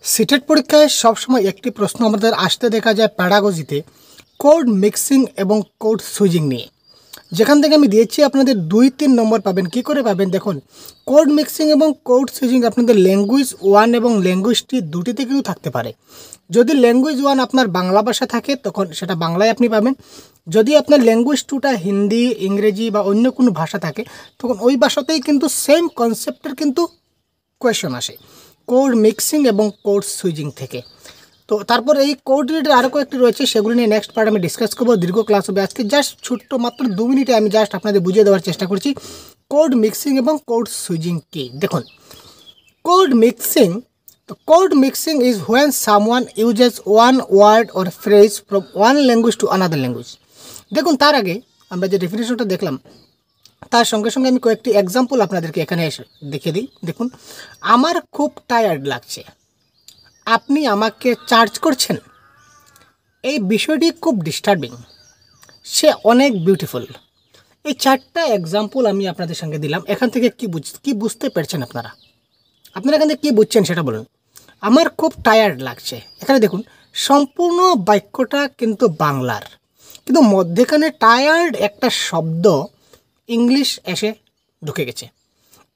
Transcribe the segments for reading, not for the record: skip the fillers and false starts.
CTET পরীক্ষায় সবসময় একটি প্রশ্ন আমাদের আসতে দেখা যায় প্যাডাগজিতে কোড মিক্সিং এবং কোড সুইচিং নিয়ে, যেখান থেকে আমি দিয়েছি আপনাদের 2-3 নম্বর পাবেন। কি করে পাবেন দেখুন, কোড মিক্সিং এবং কোড সুইচিং আপনাদের ল্যাঙ্গুয়েজ 1 এবং ল্যাঙ্গুয়েজ 2 দুটিতে কিন্তু থাকতে পারে। যদি ল্যাঙ্গুয়েজ 1 আপনার বাংলা ভাষা থাকে তখন সেটা বাংলায় আপনি পাবেন। যদি আপনার ল্যাঙ্গুয়েজ 2টা হিন্দি, ইংরেজি বা অন্য কোনো ভাষা থাকে তখন ওই ভাষাতেই কিন্তু সেম কনসেপ্টের কিন্তু কোয়েশন আসে কোড মিক্সিং এবং কোড সুইচিং থেকে। তো তারপর এই কোড রিলেটেড আরও কয়েকটি রয়েছে, সেগুলি নিয়ে নেক্সট পার্ট আমি ডিসকাস করবো। দীর্ঘ ক্লাস হবে আজকে, জাস্ট ছোট্ট মাত্র 2 মিনিটে আমি জাস্ট আপনাদের বুঝিয়ে দেওয়ার চেষ্টা করছি কোড মিক্সিং এবং কোড সুইচিং কি। দেখুন, কোড মিক্সিং, তো code mixing is when someone uses one word or phrase from one language to another language. দেখুন, তার আগে আমরা যে ডেফিনেশনটা দেখলাম তার সঙ্গে সঙ্গে আমি কয়েকটি এক্সাম্পল আপনাদেরকে এখানে এসে দেখিয়ে দিই। দেখুন, আমার খুব টায়ার্ড লাগছে, আপনি আমাকে চার্জ করছেন। এই বিষয়টি খুব ডিস্টার্বিং, সে অনেক বিউটিফুল। এই 4টা এক্সাম্পল আমি আপনাদের সঙ্গে দিলাম। এখান থেকে কি বুঝতে পারছেন আপনারা এখান থেকে কী বুঝছেন সেটা বলুন। আমার খুব টায়ার্ড লাগছে, এখানে দেখুন সম্পূর্ণ বাক্যটা কিন্তু বাংলার, কিন্তু মধ্যেখানে টায়ার্ড একটা শব্দ ইংলিশ এসে ঢুকে গেছে।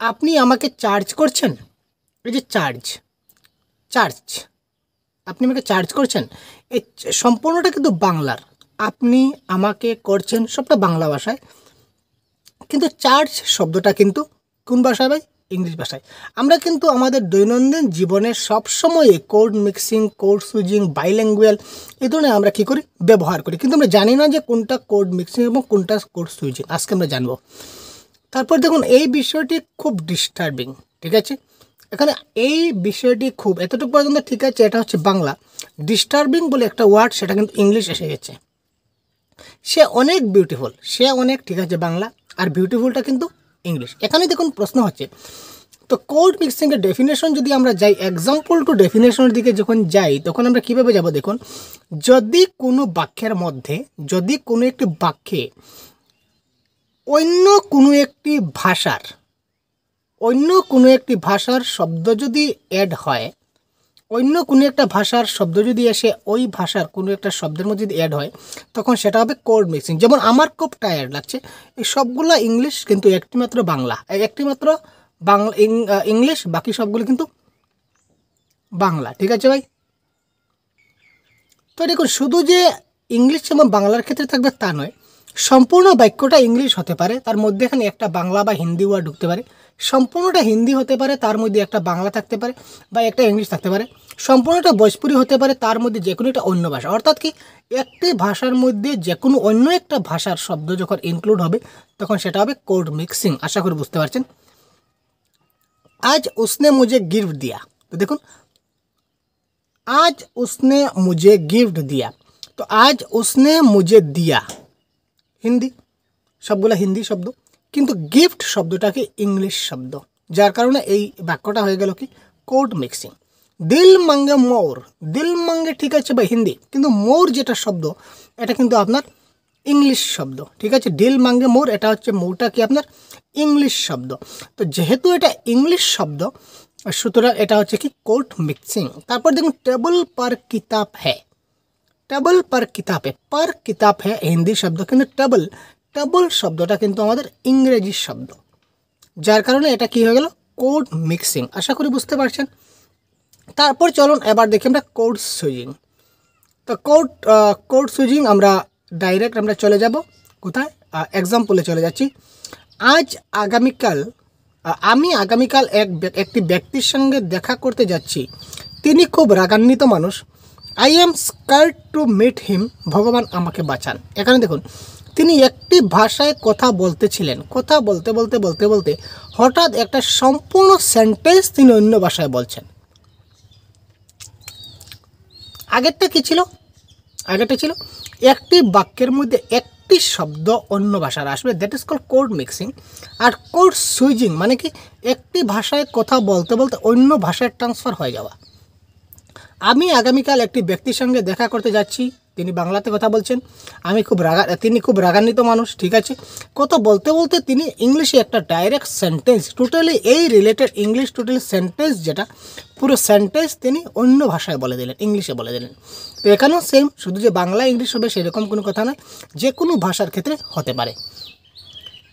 আপনি আমাকে চার্জ করছেন, এই যে চার্জ, আপনি আমাকে চার্জ করছেন, এই সম্পূর্ণটা কিন্তু বাংলার। আপনি আমাকে করছেন সবটা বাংলা ভাষায়, কিন্তু চার্জ শব্দটা কিন্তু কোন ভাষায় ভাই? ইংলিশ ভাষায়। আমরা কিন্তু আমাদের দৈনন্দিন জীবনে সবসময়ে কোড মিক্সিং, কোড সুইচিং, বাইল্যাঙ্গুয়াল এই ধরনের আমরা কী করি? ব্যবহার করি, কিন্তু আমরা জানি না যে কোনটা কোড মিক্সিং এবং কোনটা কোড সুইচিং। আজকে আমরা জানবো। তারপর দেখুন, এই বিষয়টি খুব ডিস্টার্বিং, ঠিক আছে? এখানে এই বিষয়টি খুব এতটুকু পর্যন্ত ঠিক আছে, এটা হচ্ছে বাংলা। ডিস্টার্বিং বলে একটা ওয়ার্ড, সেটা কিন্তু ইংলিশ এসে গেছে। সে অনেক বিউটিফুল, সে অনেক, ঠিক আছে বাংলা, আর বিউটিফুলটা কিন্তু ইংলিশ। এখানে দেখুন প্রশ্ন হচ্ছে, তো কোড মিক্সিংয়ের ডেফিনেশন যদি আমরা যাই, এক্সাম্পল টু ডেফিনেশনের দিকে যখন যাই তখন আমরা কীভাবে যাব? দেখুন, যদি কোনো বাক্যের মধ্যে, যদি কোনো একটি বাক্যে অন্য কোনো একটি ভাষার শব্দ যদি অ্যাড হয়, অন্য কোনো একটা ভাষার শব্দ যদি এসে ওই ভাষার কোনো একটা শব্দের মধ্যে যদি অ্যাড হয় তখন সেটা হবে কোড মিক্সিং। যেমন আমার খুব টায়ার্ড লাগছে, এই সবগুলো ইংলিশ, কিন্তু একটিমাত্র বাংলা, ইংলিশ, বাকি সবগুলো কিন্তু বাংলা, ঠিক আছে ভাই? তো দেখুন, শুধু যে ইংলিশ এবং বাংলার ক্ষেত্রে থাকবে তা নয়, সম্পূর্ণ বাক্যটা ইংলিশ হতে পারে, তার মধ্যে এখানে একটা বাংলা বা হিন্দি ওয়ার্ড ঢুকতে পারে। সম্পূর্ণটা হিন্দি হতে পারে, তার মধ্যে একটা বাংলা থাকতে পারে বা একটা ইংলিশ থাকতে পারে। সম্পূর্ণটা ভোজপুরি হতে পারে, তার মধ্যে যে কোনো একটা অন্য ভাষা। অর্থাৎ কি, একটি ভাষার মধ্যে যে কোনো অন্য একটা ভাষার শব্দ যখন ইনক্লুড হবে তখন সেটা হবে কোড মিক্সিং। আশা করি বুঝতে পারছেন। আজ উসনে মুঝে গিফট দিয়া, তো দেখুন, আজ উসনে মুঝে গিফট দিয়া, তো আজ উসনে মুঝে দিয়া হিন্দি, সবগুলো হিন্দি শব্দ, কিন্তু গিফট শব্দটাকে ইংলিশ শব্দ, যার কারণে এই বাক্যটা হয়ে গেল কি কোড মিক্সিং। দিল মাঙ্গে মোর, দিল মাঙ্গে ঠিক আছে বা হিন্দি, কিন্তু মোর যেটা শব্দ এটা কিন্তু আপনার ইংলিশ শব্দ, ঠিক আছে? দিল মাঙ্গে মোর, এটা হচ্ছে মোরটা কি আপনার ইংলিশ শব্দ। তো যেহেতু এটা ইংলিশ শব্দ সুতরাং এটা হচ্ছে কি কোড মিক্সিং। তারপর দেখুন, টেবল পার কিতাব হ্যাঁ, টেবল পার কিতাব হ্যাঁ হিন্দি শব্দ, কিন্তু টেবল শব্দটা কিন্তু আমাদের ইংরেজি শব্দ, যার কারণে এটা কি হয়ে গেল কোড মিক্সিং। আশা করি বুঝতে পারছেন। তারপর চলুন এবার দেখি আমরা কোড সুইচিং। তো কোড সুইচিং আমরা ডাইরেক্ট চলে যাব কোথায়? এক্সাম্পলে চলে যাচ্ছি। আমি আগামীকাল একটি ব্যক্তির সঙ্গে দেখা করতে যাচ্ছি, তিনি খুব রাগান্বিত মানুষ। I am scared to meet him, ভগবান আমাকে বাঁচান। এখানে দেখুন, তিনি একটি ভাষায় কথা বলতেছিলেন, কথা বলতে বলতে হঠাৎ একটা সম্পূর্ণ সেন্টেন্স তিনি অন্য ভাষায় বলছেন। আগেরটা কি ছিল? আগেরটা ছিল একটি বাক্যের মধ্যে একটি শব্দ অন্য ভাষার আসবে, that is called code mixing. আর কোড সুইচিং মানে কি, একটি ভাষায় কথা বলতে অন্য ভাষায় ট্রান্সফার হয়ে যাওয়া। আমি আগামীকাল একটি ব্যক্তির সঙ্গে দেখা করতে যাচ্ছি, তিনি বাংলাতে কথা বলছেন, তিনি খুব রাগান্বিত মানুষ, ঠিক আছে। কথা বলতে বলতে তিনি ইংলিশে একটা ডাইরেক্ট সেন্টেন্স, টোটালি এই রিলেটেড ইংলিশ টোটালি সেন্টেন্স যেটা পুরো সেন্টেন্স তিনি অন্য ভাষায় বলে দিলেন, ইংলিশে বলে দিলেন। তো এখানেও সেম, শুধু যে বাংলা ইংলিশ হবে সেরকম কোনো কথা নয়, যে কোনো ভাষার ক্ষেত্রে হতে পারে।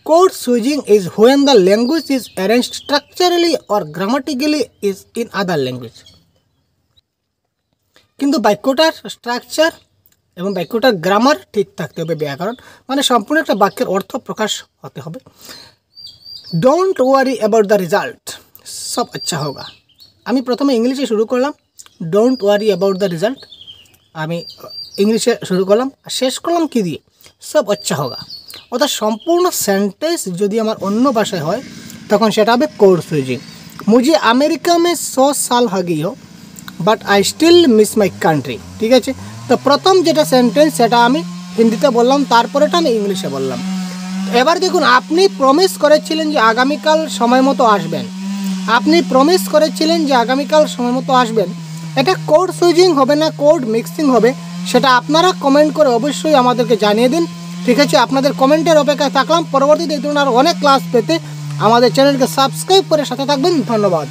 Code switching is when the language is arranged structurally or grammatically is in other language. কিন্তু বাক্যটার স্ট্রাকচার এবং বাক্যটার গ্রামার ঠিক থাকতে হবে, ব্যাকরণ মানে সম্পূর্ণ একটা বাক্যের অর্থ প্রকাশ হতে হবে। Don't worry about the result, সব আচ্ছা হোগা। আমি প্রথমে ইংলিশে শুরু করলাম, don't worry about the result, আমি ইংলিশে শুরু করলাম আর শেষ করলাম কী দিয়ে, সব আচ্ছা হোগা। অর্থাৎ সম্পূর্ণ সেন্টেন্স যদি আমার অন্য ভাষায় হয় তখন সেটা হবে কোড সুইচিং। মুঝে আমেরিকা মে 100 সাল হো গই হো but I still miss my country, ঠিক আছে। তো প্রথম যেটা সেন্টেন্স সেটা আমি হিন্দিতে বললাম, তারপরেটা আমি ইংলিশে বললাম। এবার দেখুন, আপনি প্রমিস করেছিলেন যে আগামীকাল সময় মতো আসবেন, আপনি প্রমিস করেছিলেন যে আগামীকাল সময় মতো আসবেন, এটা কোড সুইচিং হবে না কোড মিক্সিং হবে, সেটা আপনারা কমেন্ট করে অবশ্যই আমাদেরকে জানিয়ে দিন, ঠিক আছে। আপনাদের কমেন্টের অপেক্ষায় থাকলাম। পরবর্তীতে এই ধরনের অনেক ক্লাস পেতে আমাদের চ্যানেলকে সাবস্ক্রাইব করে সাথে থাকবেন। ধন্যবাদ।